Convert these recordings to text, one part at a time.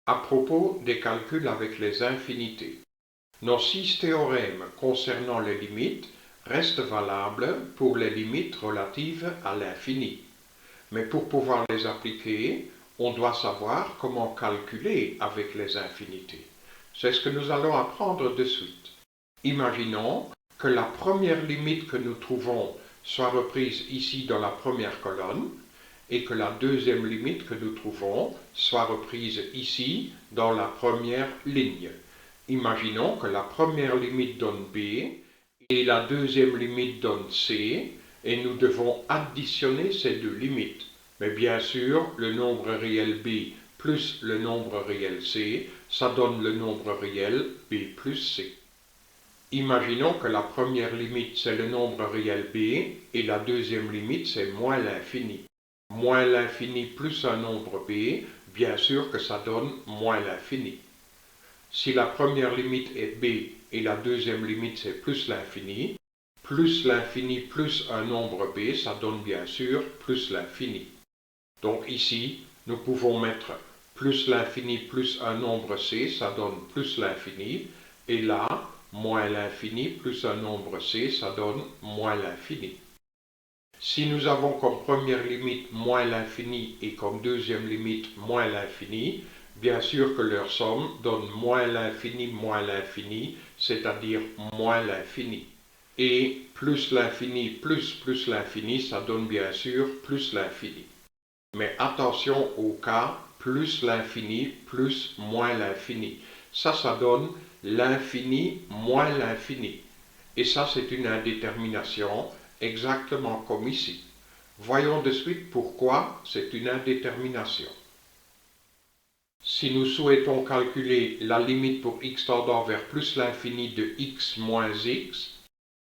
À propos des calculs avec les infinités, nos 6 théorèmes concernant les limites restent valables pour les limites relatives à l'infini. Mais pour pouvoir les appliquer, on doit savoir comment calculer avec les infinités. C'est ce que nous allons apprendre de suite. Imaginons que la première limite que nous trouvons soit reprise ici dans la première colonne et que la deuxième limite que nous trouvons soit reprise ici dans la première ligne. Imaginons que la première limite donne B et la deuxième limite donne C et nous devons additionner ces deux limites. Mais bien sûr, le nombre réel B plus le nombre réel C, ça donne le nombre réel B plus C. Imaginons que la première limite c'est le nombre réel B et la deuxième limite c'est moins l'infini. Moins l'infini plus un nombre B, bien sûr que ça donne moins l'infini. Si la première limite est B et la deuxième limite c'est plus l'infini plus un nombre B, ça donne bien sûr plus l'infini. Donc ici, nous pouvons mettre plus l'infini plus un nombre C, ça donne plus l'infini, et là, moins l'infini plus un nombre C, ça donne moins l'infini. Si nous avons comme première limite moins l'infini et comme deuxième limite moins l'infini, bien sûr que leur somme donne moins l'infini, c'est-à-dire moins l'infini. Et plus l'infini plus l'infini, ça donne bien sûr plus l'infini. Mais attention au cas plus l'infini plus moins l'infini. Ça donne l'infini moins l'infini. Et ça, c'est une indétermination, exactement comme ici. Voyons de suite pourquoi c'est une indétermination. Si nous souhaitons calculer la limite pour x tendant vers plus l'infini de x moins x,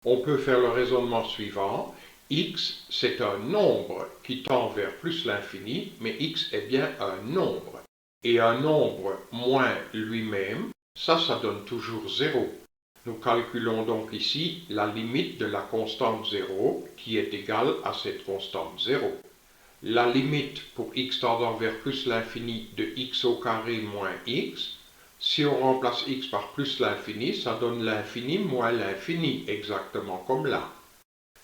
on peut faire le raisonnement suivant. X, c'est un nombre qui tend vers plus l'infini, mais x est bien un nombre. Et un nombre moins lui-même, ça donne toujours 0. Nous calculons donc ici la limite de la constante 0 qui est égale à cette constante 0. La limite pour x tendant vers plus l'infini de x au carré moins x, si on remplace x par plus l'infini, ça donne l'infini moins l'infini, exactement comme là.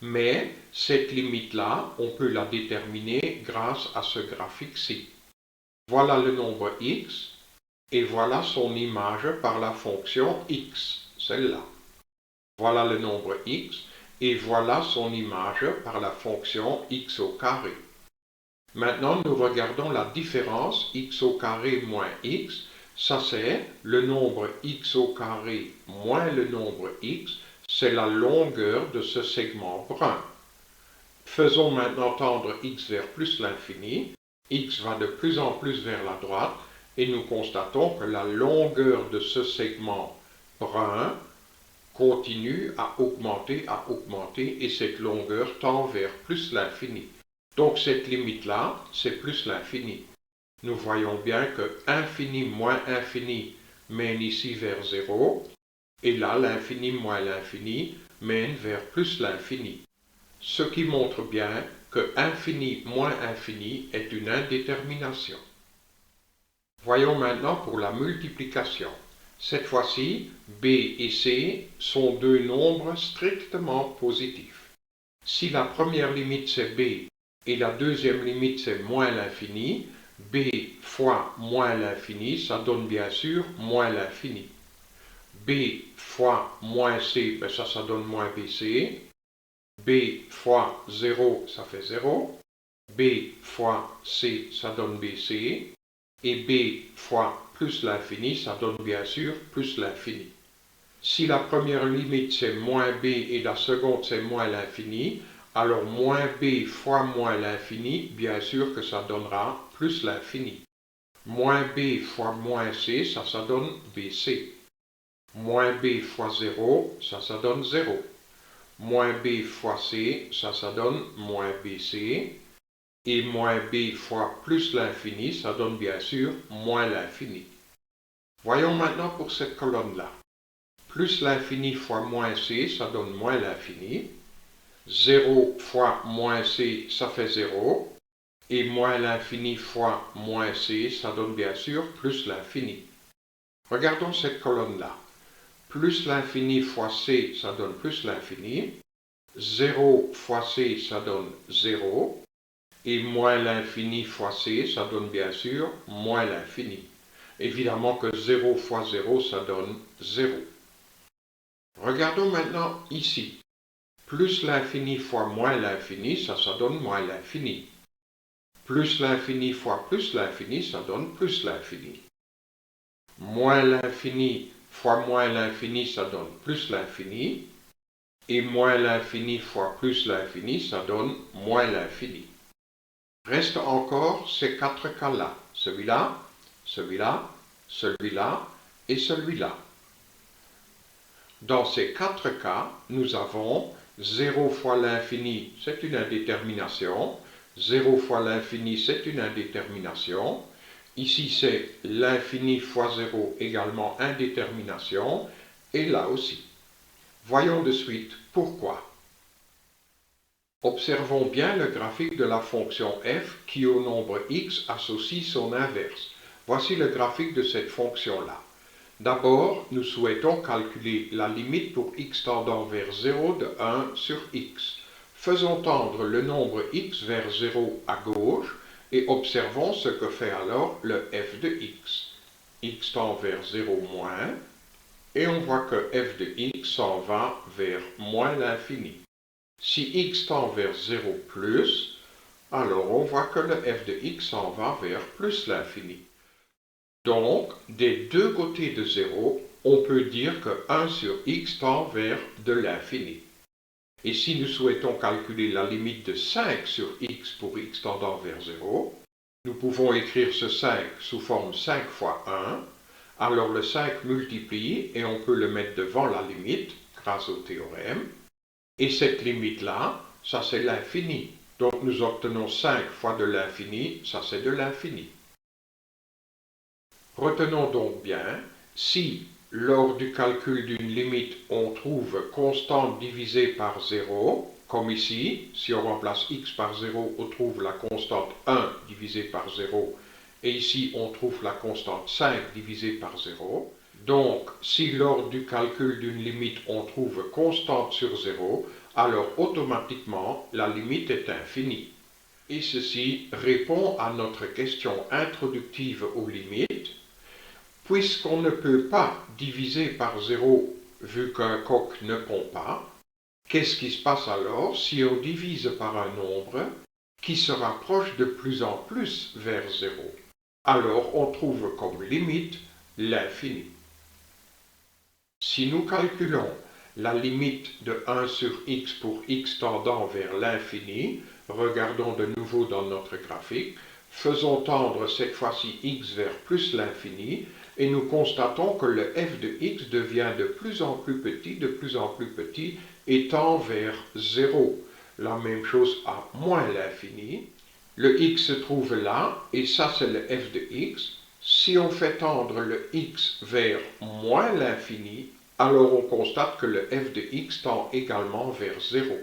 Mais cette limite-là, on peut la déterminer grâce à ce graphique-ci. Voilà le nombre x, et voilà son image par la fonction x, celle-là. Voilà le nombre x, et voilà son image par la fonction x au carré. Maintenant, nous regardons la différence x au carré moins x. Ça, c'est le nombre x au carré moins le nombre x. C'est la longueur de ce segment brun. Faisons maintenant tendre x vers plus l'infini. X va de plus en plus vers la droite et nous constatons que la longueur de ce segment brun continue à augmenter et cette longueur tend vers plus l'infini. Donc cette limite-là, c'est plus l'infini. Nous voyons bien que infini moins infini mène ici vers 0, et là l'infini moins l'infini mène vers plus l'infini. Ce qui montre bien que infini moins infini est une indétermination. Voyons maintenant pour la multiplication. Cette fois-ci, B et C sont deux nombres strictement positifs. Si la première limite c'est B et la deuxième limite c'est moins l'infini, B fois moins l'infini, ça donne bien sûr moins l'infini. B fois moins C, ben ça donne moins BC. B fois 0, ça fait 0. B fois C, ça donne BC. Et B fois plus l'infini, ça donne bien sûr plus l'infini. Si la première limite c'est moins B et la seconde c'est moins l'infini, alors moins B fois moins l'infini, bien sûr que ça donnera plus l'infini. Moins B fois moins C, ça donne BC. Moins B fois 0, ça donne 0. Moins B fois C, ça donne moins BC. Et moins B fois plus l'infini, ça donne bien sûr moins l'infini. Voyons maintenant pour cette colonne-là. Plus l'infini fois moins C, ça donne moins l'infini. 0 fois moins C, ça fait 0. Et moins l'infini fois moins c, ça donne bien sûr plus l'infini. Regardons cette colonne-là. Plus l'infini fois c, ça donne plus l'infini. 0 fois c, ça donne 0. Et moins l'infini fois c, ça donne bien sûr moins l'infini. Évidemment que 0 fois 0, ça donne 0. Regardons maintenant ici. Plus l'infini fois moins l'infini, ça donne moins l'infini. Plus l'infini fois plus l'infini, ça donne plus l'infini. Moins l'infini fois moins l'infini, ça donne plus l'infini. Et moins l'infini fois plus l'infini, ça donne moins l'infini. Reste encore ces quatre cas-là. Celui-là, celui-là, celui-là et celui-là. Dans ces quatre cas, nous avons 0 fois l'infini, c'est une indétermination. 0 fois l'infini, c'est une indétermination. Ici, c'est l'infini fois 0 également indétermination. Et là aussi. Voyons de suite pourquoi. Observons bien le graphique de la fonction f qui au nombre x associe son inverse. Voici le graphique de cette fonction-là. D'abord, nous souhaitons calculer la limite pour x tendant vers 0 de 1 sur x. Faisons tendre le nombre x vers 0 à gauche et observons ce que fait alors le f de x. X tend vers 0 moins, et on voit que f de x s'en va vers moins l'infini. Si x tend vers 0 plus, alors on voit que le f de x s'en va vers plus l'infini. Donc, des deux côtés de 0, on peut dire que 1 sur x tend vers de l'infini. Et si nous souhaitons calculer la limite de 5 sur x pour x tendant vers 0, nous pouvons écrire ce 5 sous forme 5 fois 1. Alors le 5 multiplie et on peut le mettre devant la limite grâce au théorème. Et cette limite-là, ça c'est l'infini. Donc nous obtenons 5 fois de l'infini, ça c'est de l'infini. Retenons donc bien, si lors du calcul d'une limite on trouve constante divisée par 0, comme ici, si on remplace x par 0, on trouve la constante 1 divisée par 0, et ici on trouve la constante 5 divisée par 0. Donc, si lors du calcul d'une limite on trouve constante sur 0, alors automatiquement la limite est infinie. Et ceci répond à notre question introductive aux limites. Puisqu'on ne peut pas diviser par 0 vu qu'un coq ne pond pas, qu'est-ce qui se passe alors si on divise par un nombre qui se rapproche de plus en plus vers 0? Alors on trouve comme limite l'infini. Si nous calculons la limite de 1 sur x pour x tendant vers l'infini, regardons de nouveau dans notre graphique, faisons tendre cette fois-ci x vers plus l'infini, et nous constatons que le f de x devient de plus en plus petit, et tend vers 0. La même chose à moins l'infini. Le x se trouve là, et ça c'est le f de x. Si on fait tendre le x vers moins l'infini, alors on constate que le f de x tend également vers 0.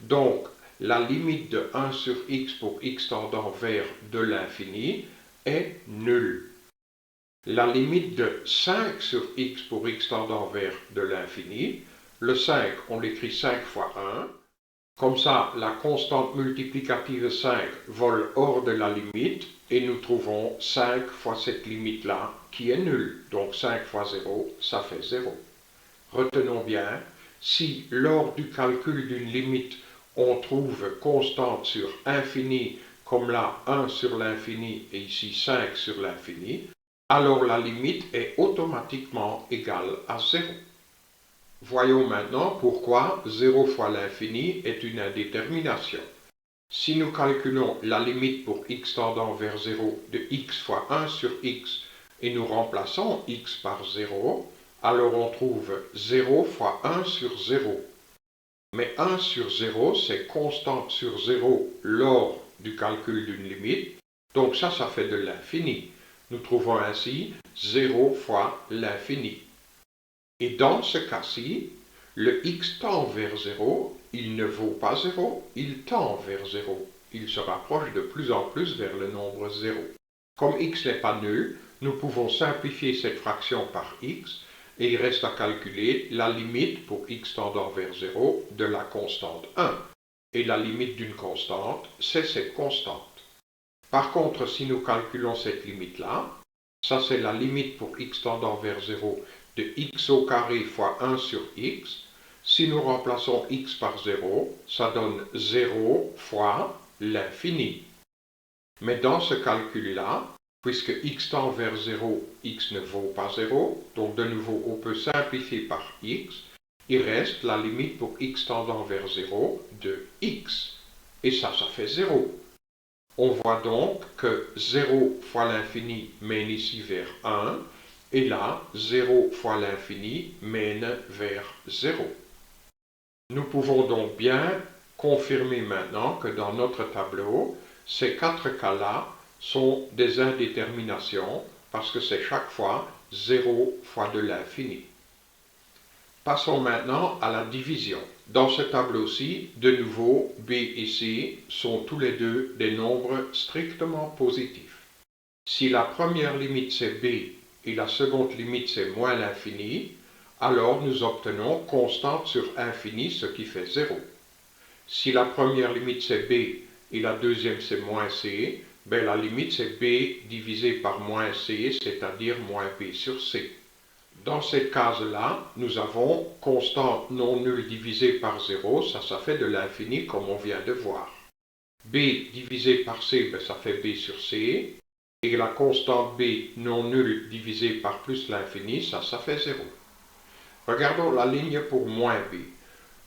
Donc, la limite de 1 sur x pour x tendant vers de l'infini est nulle. La limite de 5 sur x pour x tendant vers de l'infini, le 5, on l'écrit 5 fois 1. Comme ça, la constante multiplicative 5 vole hors de la limite et nous trouvons 5 fois cette limite-là qui est nulle. Donc 5 fois 0, ça fait 0. Retenons bien, si lors du calcul d'une limite, on trouve constante sur infini, comme là 1 sur l'infini et ici 5 sur l'infini, alors la limite est automatiquement égale à 0. Voyons maintenant pourquoi 0 fois l'infini est une indétermination. Si nous calculons la limite pour x tendant vers 0 de x fois 1 sur x et nous remplaçons x par 0, alors on trouve 0 fois 1 sur 0. Mais 1 sur 0, c'est constante sur 0 lors du calcul d'une limite, donc ça fait de l'infini. Nous trouvons ainsi 0 fois l'infini. Et dans ce cas-ci, le x tend vers 0, il ne vaut pas 0, il tend vers 0. Il se rapproche de plus en plus vers le nombre 0. Comme x n'est pas nul, nous pouvons simplifier cette fraction par x et il reste à calculer la limite pour x tendant vers 0 de la constante 1. Et la limite d'une constante, c'est cette constante. Par contre, si nous calculons cette limite-là, ça c'est la limite pour x tendant vers 0 de x au carré fois 1 sur x. Si nous remplaçons x par 0, ça donne 0 fois l'infini. Mais dans ce calcul-là, puisque x tend vers 0, x ne vaut pas 0, donc de nouveau on peut simplifier par x, il reste la limite pour x tendant vers 0 de x. Et ça fait 0. On voit donc que 0 fois l'infini mène ici vers 1, et là, 0 fois l'infini mène vers 0. Nous pouvons donc bien confirmer maintenant que dans notre tableau, ces quatre cas-là sont des indéterminations parce que c'est chaque fois 0 fois de l'infini. Passons maintenant à la division. Dans ce tableau-ci, de nouveau, b et c sont tous les deux des nombres strictement positifs. Si la première limite c'est b et la seconde limite c'est moins l'infini, alors nous obtenons constante sur infini, ce qui fait 0. Si la première limite c'est b et la deuxième c'est moins c, ben la limite c'est b divisé par moins c, c'est-à-dire moins b sur c. Dans cette case-là, nous avons constante non nulle divisée par 0, ça fait de l'infini comme on vient de voir. b divisé par c, ben ça fait b sur c. Et la constante b non nulle divisée par plus l'infini, ça fait 0. Regardons la ligne pour moins b.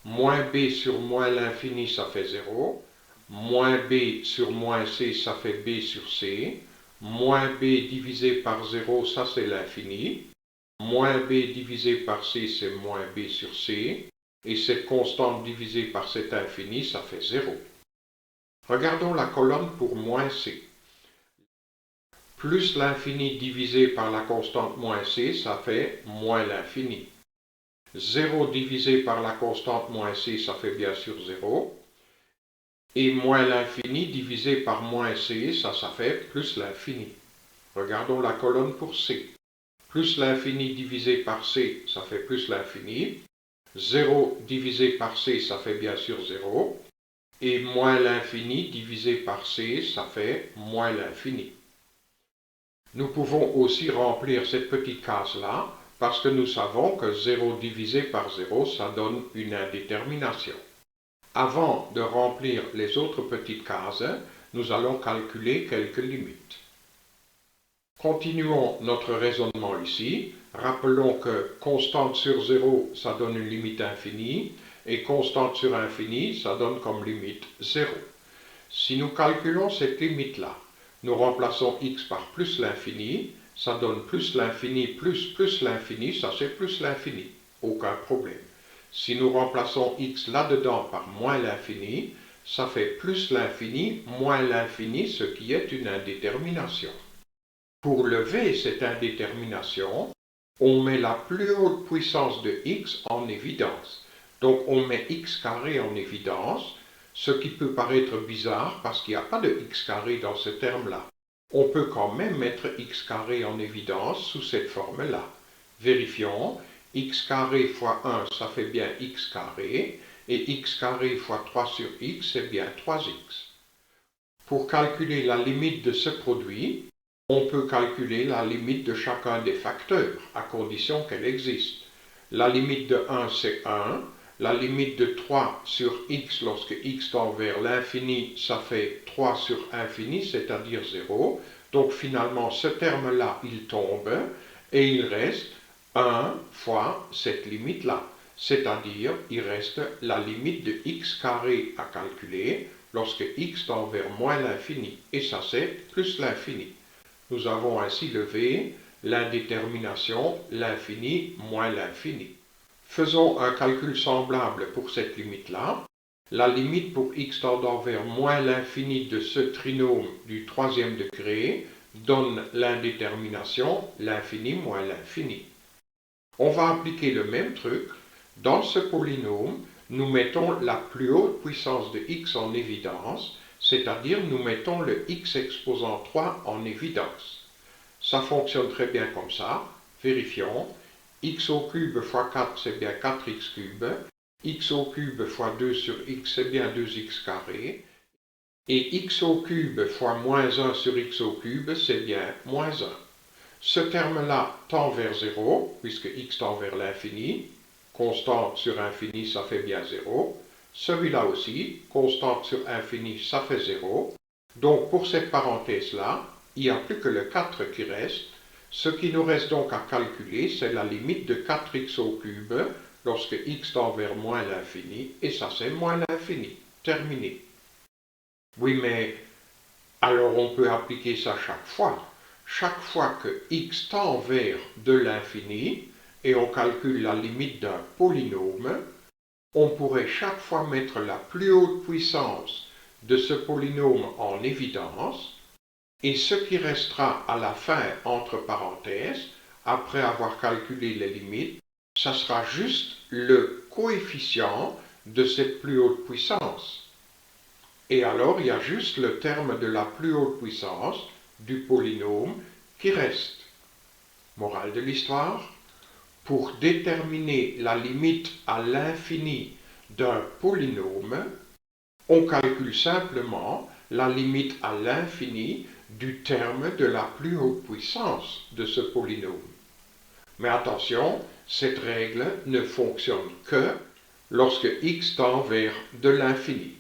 Moins b sur moins l'infini, ça fait 0. Moins b sur moins c, ça fait b sur c. Moins b divisé par 0, ça c'est l'infini. Moins b divisé par c, c'est moins b sur c. Et cette constante divisée par cet infini, ça fait 0. Regardons la colonne pour moins c. Plus l'infini divisé par la constante moins c, ça fait moins l'infini. 0 divisé par la constante moins c, ça fait bien sûr 0. Et moins l'infini divisé par moins c, ça fait plus l'infini. Regardons la colonne pour c. Plus l'infini divisé par c, ça fait plus l'infini. 0 divisé par c, ça fait bien sûr 0. Et moins l'infini divisé par c, ça fait moins l'infini. Nous pouvons aussi remplir cette petite case-là, parce que nous savons que 0 divisé par 0, ça donne une indétermination. Avant de remplir les autres petites cases, nous allons calculer quelques limites. Continuons notre raisonnement ici. Rappelons que constante sur 0, ça donne une limite infinie, et constante sur infini, ça donne comme limite 0. Si nous calculons cette limite-là, nous remplaçons x par plus l'infini, ça donne plus l'infini plus l'infini, ça c'est plus l'infini, aucun problème. Si nous remplaçons x là-dedans par moins l'infini, ça fait plus l'infini moins l'infini, ce qui est une indétermination. Pour lever cette indétermination, on met la plus haute puissance de x en évidence. Donc on met x carré en évidence, ce qui peut paraître bizarre parce qu'il n'y a pas de x carré dans ce terme-là. On peut quand même mettre x carré en évidence sous cette forme-là. Vérifions, x carré fois 1, ça fait bien x carré, et x carré fois 3 sur x, c'est bien 3x. Pour calculer la limite de ce produit, on peut calculer la limite de chacun des facteurs, à condition qu'elle existe. La limite de 1, c'est 1. La limite de 3 sur x lorsque x tend vers l'infini, ça fait 3 sur infini, c'est-à-dire 0. Donc finalement, ce terme-là, il tombe et il reste 1 fois cette limite-là. C'est-à-dire, il reste la limite de x carré à calculer lorsque x tend vers moins l'infini. Et ça, c'est plus l'infini. Nous avons ainsi levé l'indétermination, l'infini moins l'infini. Faisons un calcul semblable pour cette limite-là. La limite pour x tendant vers moins l'infini de ce trinôme du troisième degré donne l'indétermination, l'infini moins l'infini. On va appliquer le même truc. Dans ce polynôme, nous mettons la plus haute puissance de x en évidence, c'est-à-dire nous mettons le x exposant 3 en évidence. Ça fonctionne très bien comme ça. Vérifions. X au cube fois 4, c'est bien 4x cube. X au cube fois 2 sur x, c'est bien 2x carré. Et x au cube fois moins 1 sur x au cube, c'est bien moins 1. Ce terme-là tend vers 0, puisque x tend vers l'infini. Constante sur infini, ça fait bien 0. Celui-là aussi, constante sur infini, ça fait 0. Donc pour cette parenthèse-là, il n'y a plus que le 4 qui reste. Ce qui nous reste donc à calculer, c'est la limite de 4x au cube lorsque x tend vers moins l'infini, et ça c'est moins l'infini. Terminé. Oui, mais alors on peut appliquer ça chaque fois. Chaque fois que x tend vers de l'infini, et on calcule la limite d'un polynôme, on pourrait chaque fois mettre la plus haute puissance de ce polynôme en évidence, et ce qui restera à la fin entre parenthèses, après avoir calculé les limites, ça sera juste le coefficient de cette plus haute puissance. Et alors il y a juste le terme de la plus haute puissance du polynôme qui reste. Morale de l'histoire, pour déterminer la limite à l'infini d'un polynôme, on calcule simplement la limite à l'infini du terme de la plus haute puissance de ce polynôme. Mais attention, cette règle ne fonctionne que lorsque x tend vers de l'infini.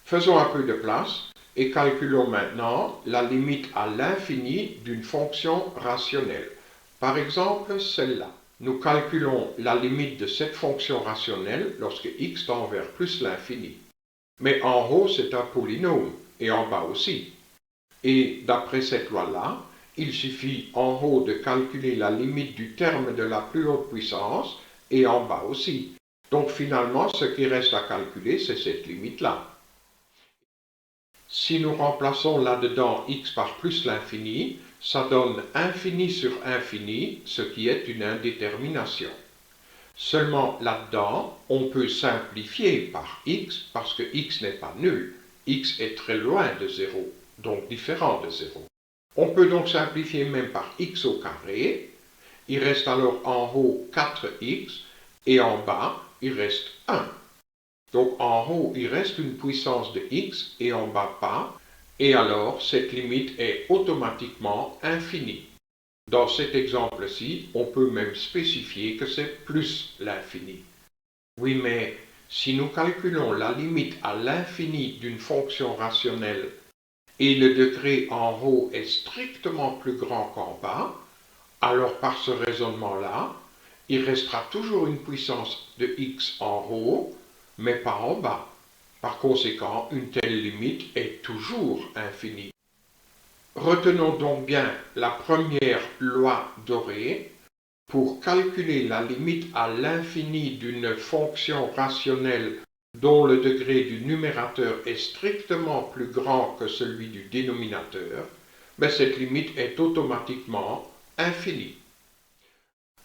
Faisons un peu de place et calculons maintenant la limite à l'infini d'une fonction rationnelle. Par exemple, celle-là. Nous calculons la limite de cette fonction rationnelle lorsque x tend vers plus l'infini. Mais en haut, c'est un polynôme, et en bas aussi. Et d'après cette loi-là, il suffit en haut de calculer la limite du terme de la plus haute puissance, et en bas aussi. Donc finalement, ce qui reste à calculer, c'est cette limite-là. Si nous remplaçons là-dedans x par plus l'infini, ça donne infini sur infini, ce qui est une indétermination. Seulement là-dedans, on peut simplifier par x parce que x n'est pas nul. X est très loin de 0, donc différent de 0. On peut donc simplifier même par x au carré. Il reste alors en haut 4x et en bas, il reste 1. Donc en haut, il reste une puissance de x et en bas pas, et alors cette limite est automatiquement infinie. Dans cet exemple-ci, on peut même spécifier que c'est plus l'infini. Oui, mais si nous calculons la limite à l'infini d'une fonction rationnelle et le degré en haut est strictement plus grand qu'en bas, alors par ce raisonnement-là, il restera toujours une puissance de x en haut, mais pas en bas. Par conséquent, une telle limite est toujours infinie. Retenons donc bien la première loi dorée. Pour calculer la limite à l'infini d'une fonction rationnelle dont le degré du numérateur est strictement plus grand que celui du dénominateur, cette limite est automatiquement infinie.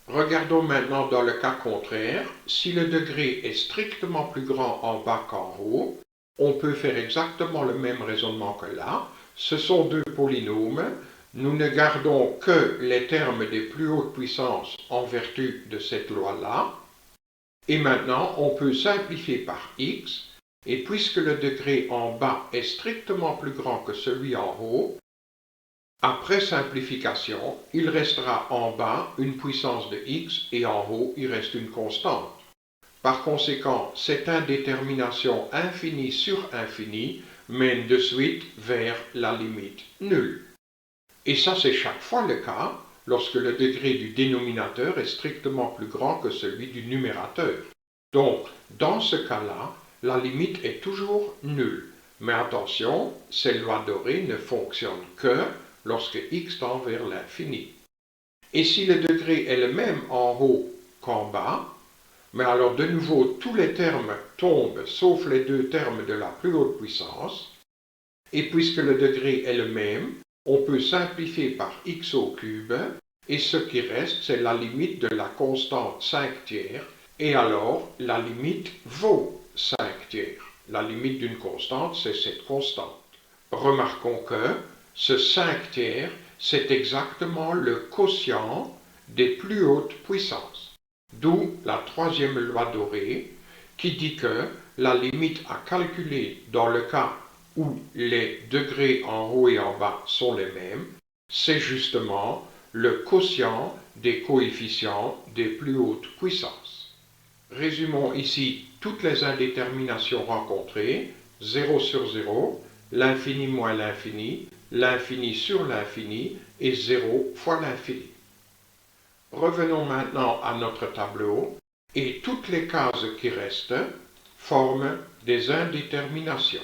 Regardons maintenant dans le cas contraire. Si le degré est strictement plus grand en bas qu'en haut, on peut faire exactement le même raisonnement que là. Ce sont deux polynômes. Nous ne gardons que les termes des plus hautes puissances en vertu de cette loi-là. Et maintenant, on peut simplifier par x. Et puisque le degré en bas est strictement plus grand que celui en haut, après simplification, il restera en bas une puissance de x et en haut, il reste une constante. Par conséquent, cette indétermination infinie sur infini mène de suite vers la limite nulle. Et ça, c'est chaque fois le cas lorsque le degré du dénominateur est strictement plus grand que celui du numérateur. Donc, dans ce cas-là, la limite est toujours nulle. Mais attention, ces lois dorées ne fonctionnent que lorsque x tend vers l'infini. Et si le degré est le même en haut qu'en bas, mais alors de nouveau tous les termes tombent sauf les deux termes de la plus haute puissance, et puisque le degré est le même, on peut simplifier par x au cube, et ce qui reste c'est la limite de la constante 5/3, et alors la limite vaut 5/3. La limite d'une constante c'est cette constante. Remarquons que ce 5 tiers, c'est exactement le quotient des plus hautes puissances. D'où la troisième loi dorée qui dit que la limite à calculer dans le cas où les degrés en haut et en bas sont les mêmes, c'est justement le quotient des coefficients des plus hautes puissances. Résumons ici toutes les indéterminations rencontrées, 0 sur 0, l'infini moins l'infini, l'infini sur l'infini et 0 fois l'infini. Revenons maintenant à notre tableau et toutes les cases qui restent forment des indéterminations.